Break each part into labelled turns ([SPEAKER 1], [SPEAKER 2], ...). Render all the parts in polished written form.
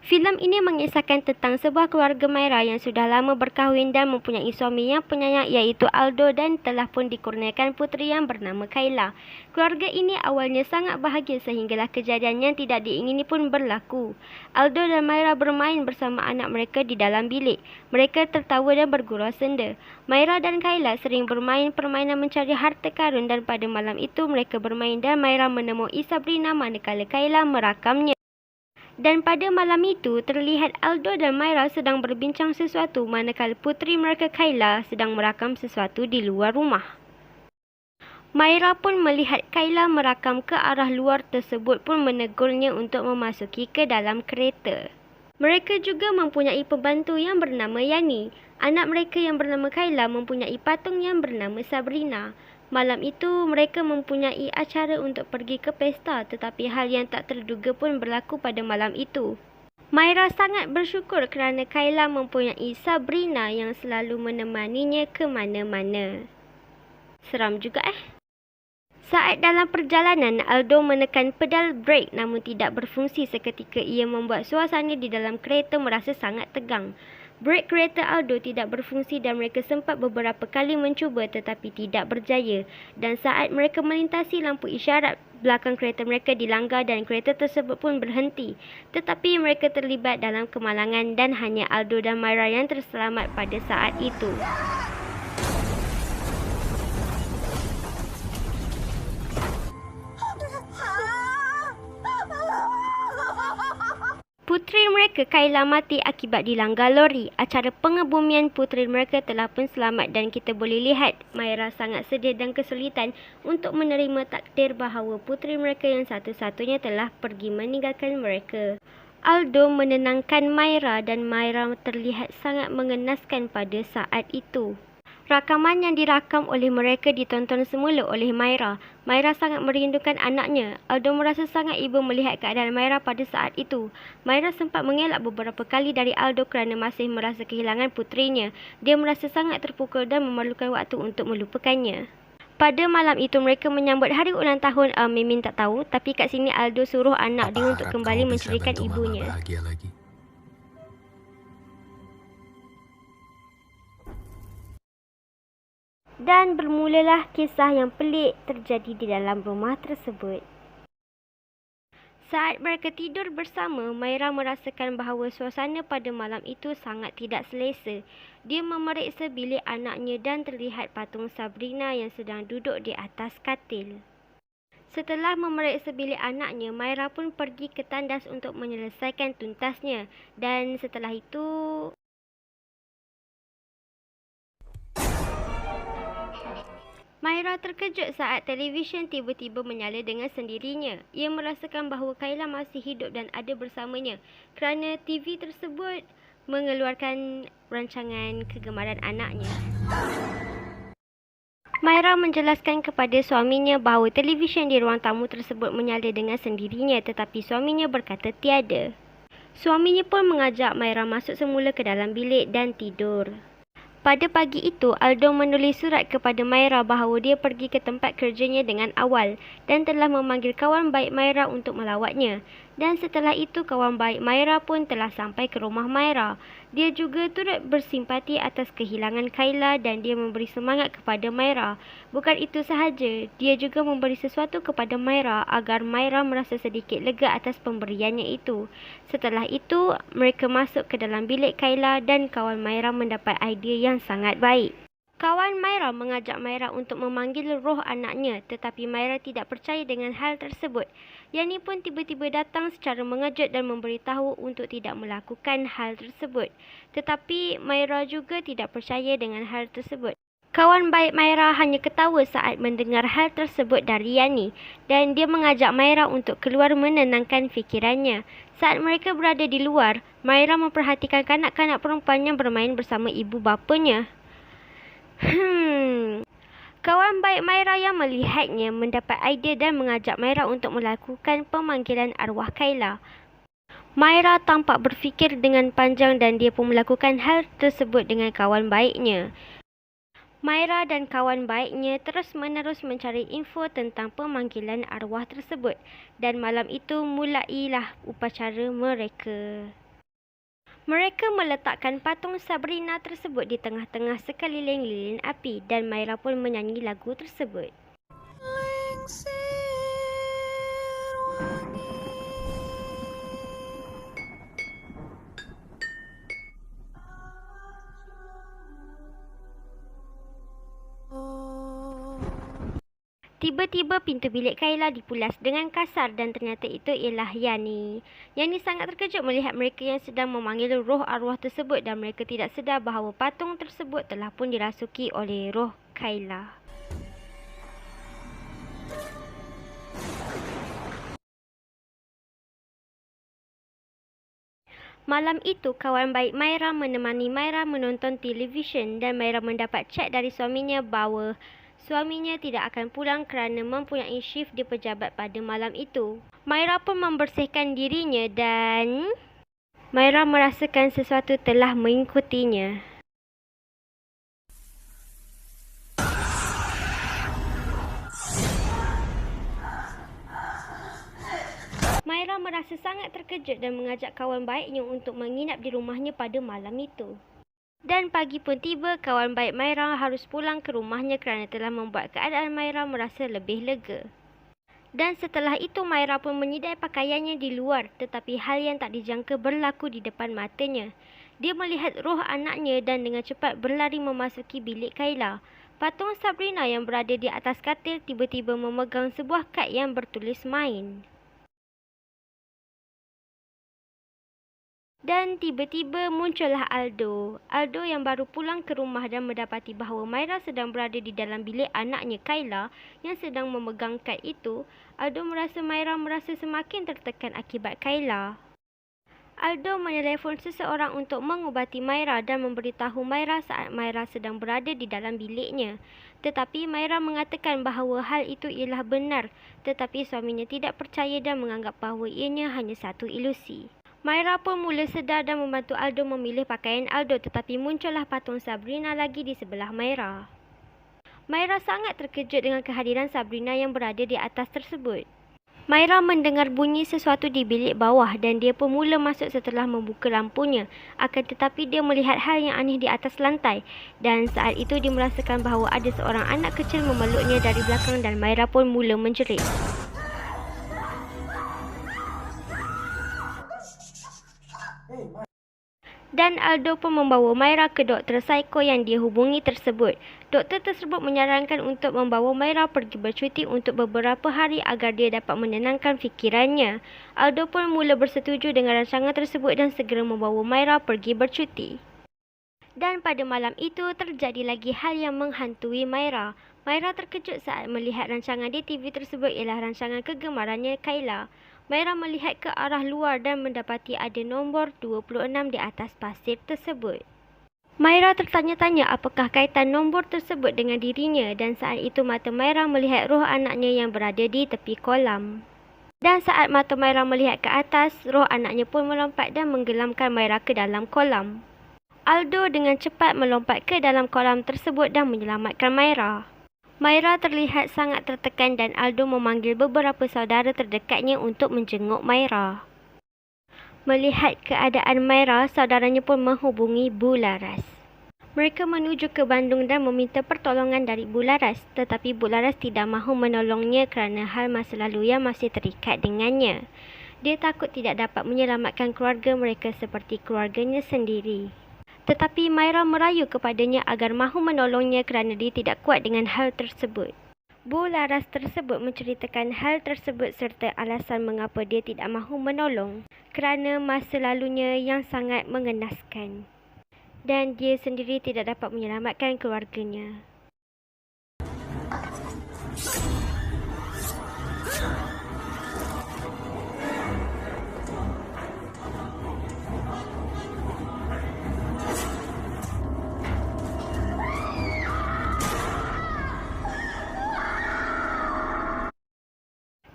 [SPEAKER 1] Filem ini mengisahkan tentang sebuah keluarga Myra yang sudah lama berkahwin dan mempunyai suami yang penyayang iaitu Aldo dan telah pun dikurniakan puteri yang bernama Kayla. Keluarga ini awalnya sangat bahagia sehinggalah kejadian yang tidak diingini pun berlaku. Aldo dan Myra bermain bersama anak mereka di dalam bilik. Mereka tertawa dan bergurau senda. Myra dan Kayla sering bermain permainan mencari harta karun dan pada malam itu mereka bermain dan Myra menemui Sabrina manakala Kayla merakamnya. Dan pada malam itu, terlihat Aldo dan Myra sedang berbincang sesuatu manakala puteri mereka Kayla sedang merakam sesuatu di luar rumah. Myra pun melihat Kayla merakam ke arah luar tersebut pun menegurnya untuk memasuki ke dalam kereta. Mereka juga mempunyai pembantu yang bernama Yani. Anak mereka yang bernama Kayla mempunyai patung yang bernama Sabrina. Malam itu, mereka mempunyai acara untuk pergi ke pesta tetapi hal yang tak terduga pun berlaku pada malam itu. Myra sangat bersyukur kerana Kayla mempunyai Sabrina yang selalu menemaninya ke mana-mana. Seram juga Saat dalam perjalanan, Aldo menekan pedal brake namun tidak berfungsi seketika ia membuat suasana di dalam kereta merasa sangat tegang. Brake kereta Aldo tidak berfungsi dan mereka sempat beberapa kali mencuba tetapi tidak berjaya. Dan saat mereka melintasi lampu isyarat, belakang kereta mereka dilanggar dan kereta tersebut pun berhenti. Tetapi mereka terlibat dalam kemalangan dan hanya Aldo dan Myra yang terselamat pada saat itu. Puteri mereka Kayla mati akibat dilanggar lori. Acara pengebumian puteri mereka telah pun selamat dan kita boleh lihat Myra sangat sedih dan kesulitan untuk menerima takdir bahawa puteri mereka yang satu-satunya telah pergi meninggalkan mereka. Aldo menenangkan Myra dan Myra terlihat sangat mengenaskan pada saat itu. Rakaman yang dirakam oleh mereka ditonton semula oleh Myra. Myra sangat merindukan anaknya. Aldo merasa sangat iba melihat keadaan Myra pada saat itu. Myra sempat mengelak beberapa kali dari Aldo kerana masih merasa kehilangan puterinya. Dia merasa sangat terpukul dan memerlukan waktu untuk melupakannya. Pada malam itu mereka menyambut hari ulang tahun Mimin tak tahu, tapi kat sini Aldo suruh anak dia untuk kembali mencerikan ibunya. Dan bermulalah kisah yang pelik terjadi di dalam rumah tersebut. Saat mereka tidur bersama, Myra merasakan bahawa suasana pada malam itu sangat tidak selesa. Dia memeriksa bilik anaknya dan terlihat patung Sabrina yang sedang duduk di atas katil. Setelah memeriksa bilik anaknya, Myra pun pergi ke tandas untuk menyelesaikan tuntasnya. Dan setelah itu, Myra terkejut saat televisyen tiba-tiba menyala dengan sendirinya. Ia merasakan bahawa Kayla masih hidup dan ada bersamanya kerana TV tersebut mengeluarkan rancangan kegemaran anaknya. Myra menjelaskan kepada suaminya bahawa televisyen di ruang tamu tersebut menyala dengan sendirinya tetapi suaminya berkata tiada. Suaminya pun mengajak Myra masuk semula ke dalam bilik dan tidur. Pada pagi itu, Aldo menulis surat kepada Myra bahawa dia pergi ke tempat kerjanya dengan awal dan telah memanggil kawan baik Myra untuk melawatnya. Dan setelah itu, kawan baik Myra pun telah sampai ke rumah Myra. Dia juga turut bersimpati atas kehilangan Kayla dan dia memberi semangat kepada Myra. Bukan itu sahaja, dia juga memberi sesuatu kepada Myra agar Myra merasa sedikit lega atas pemberiannya itu. Setelah itu, mereka masuk ke dalam bilik Kayla dan kawan Myra mendapat idea yang sangat baik. Kawan Myra mengajak Myra untuk memanggil roh anaknya tetapi Myra tidak percaya dengan hal tersebut. Yani pun tiba-tiba datang secara mengejut dan memberitahu untuk tidak melakukan hal tersebut. Tetapi Myra juga tidak percaya dengan hal tersebut. Kawan baik Myra hanya ketawa saat mendengar hal tersebut dari Yani dan dia mengajak Myra untuk keluar menenangkan fikirannya. Saat mereka berada di luar, Myra memperhatikan kanak-kanak perempuan yang bermain bersama ibu bapanya. Kawan baik Myra yang melihatnya mendapat idea dan mengajak Myra untuk melakukan pemanggilan arwah Kayla. Myra tampak berfikir dengan panjang dan dia pun melakukan hal tersebut dengan kawan baiknya. Myra dan kawan baiknya terus-menerus mencari info tentang pemanggilan arwah tersebut dan malam itu mulailah upacara mereka. Mereka meletakkan patung Sabrina tersebut di tengah-tengah sekeliling lilin api dan Myra pun menyanyi lagu tersebut. Tiba-tiba pintu bilik Kayla dipulas dengan kasar dan ternyata itu ialah Yani. Yani sangat terkejut melihat mereka yang sedang memanggil roh arwah tersebut dan mereka tidak sedar bahawa patung tersebut telah pun dirasuki oleh roh Kayla. Malam itu, kawan baik Myra menemani Myra menonton televisyen dan Myra mendapat chat dari suaminya bahawa suaminya tidak akan pulang kerana mempunyai shift di pejabat pada malam itu. Myra pun membersihkan dirinya dan Myra merasakan sesuatu telah mengikutinya. Myra merasa sangat terkejut dan mengajak kawan baiknya untuk menginap di rumahnya pada malam itu. Dan pagi pun tiba, kawan baik Myra harus pulang ke rumahnya kerana telah membuat keadaan Myra merasa lebih lega. Dan setelah itu Myra pun menyidai pakaiannya di luar, tetapi hal yang tak dijangka berlaku di depan matanya. Dia melihat roh anaknya dan dengan cepat berlari memasuki bilik Kayla. Patung Sabrina yang berada di atas katil tiba-tiba memegang sebuah kad yang bertulis main. Dan tiba-tiba muncullah Aldo. Aldo yang baru pulang ke rumah dan mendapati bahawa Myra sedang berada di dalam bilik anaknya Kayla yang sedang memegang kad itu. Aldo merasa Myra merasa semakin tertekan akibat Kayla. Aldo menelefon seseorang untuk mengubati Myra dan memberitahu Myra saat Myra sedang berada di dalam biliknya. Tetapi Myra mengatakan bahawa hal itu ialah benar, tetapi suaminya tidak percaya dan menganggap bahawa ianya hanya satu ilusi. Myra pun mula sedar dan membantu Aldo memilih pakaian Aldo, tetapi muncullah patung Sabrina lagi di sebelah Myra. Myra sangat terkejut dengan kehadiran Sabrina yang berada di atas tersebut. Myra mendengar bunyi sesuatu di bilik bawah dan dia pun mula masuk setelah membuka lampunya. Akan tetapi dia melihat hal yang aneh di atas lantai dan saat itu dia merasakan bahawa ada seorang anak kecil memeluknya dari belakang dan Myra pun mula menjerit. Dan Aldo pun membawa Myra ke doktor psiko yang dia hubungi tersebut. Doktor tersebut menyarankan untuk membawa Myra pergi bercuti untuk beberapa hari agar dia dapat menenangkan fikirannya. Aldo pun mula bersetuju dengan rancangan tersebut dan segera membawa Myra pergi bercuti. Dan pada malam itu terjadi lagi hal yang menghantui Myra. Myra terkejut saat melihat rancangan di TV tersebut ialah rancangan kegemarannya Kayla. Myra melihat ke arah luar dan mendapati ada nombor 26 di atas pasir tersebut. Myra tertanya-tanya apakah kaitan nombor tersebut dengan dirinya dan saat itu mata Myra melihat roh anaknya yang berada di tepi kolam. Dan saat mata Myra melihat ke atas, roh anaknya pun melompat dan menggelamkan Myra ke dalam kolam. Aldo dengan cepat melompat ke dalam kolam tersebut dan menyelamatkan Myra. Myra terlihat sangat tertekan dan Aldo memanggil beberapa saudara terdekatnya untuk menjenguk Myra. Melihat keadaan Myra, saudaranya pun menghubungi Bu Laras. Mereka menuju ke Bandung dan meminta pertolongan dari Bu Laras, tetapi Bu Laras tidak mahu menolongnya kerana hal masa lalu yang masih terikat dengannya. Dia takut tidak dapat menyelamatkan keluarga mereka seperti keluarganya sendiri. Tetapi Myra merayu kepadanya agar mahu menolongnya kerana dia tidak kuat dengan hal tersebut. Bu Laras tersebut menceritakan hal tersebut serta alasan mengapa dia tidak mahu menolong kerana masa lalunya yang sangat mengenaskan dan dia sendiri tidak dapat menyelamatkan keluarganya.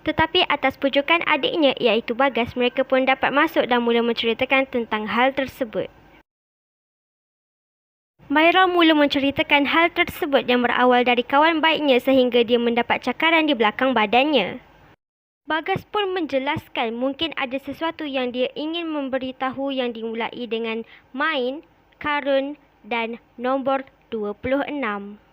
[SPEAKER 1] Tetapi atas pujukan adiknya iaitu Bagas, mereka pun dapat masuk dan mula menceritakan tentang hal tersebut. Myra mula menceritakan hal tersebut yang berawal dari kawan baiknya sehingga dia mendapat cakaran di belakang badannya. Bagas pun menjelaskan mungkin ada sesuatu yang dia ingin memberitahu yang dimulai dengan main, karun dan nombor 26.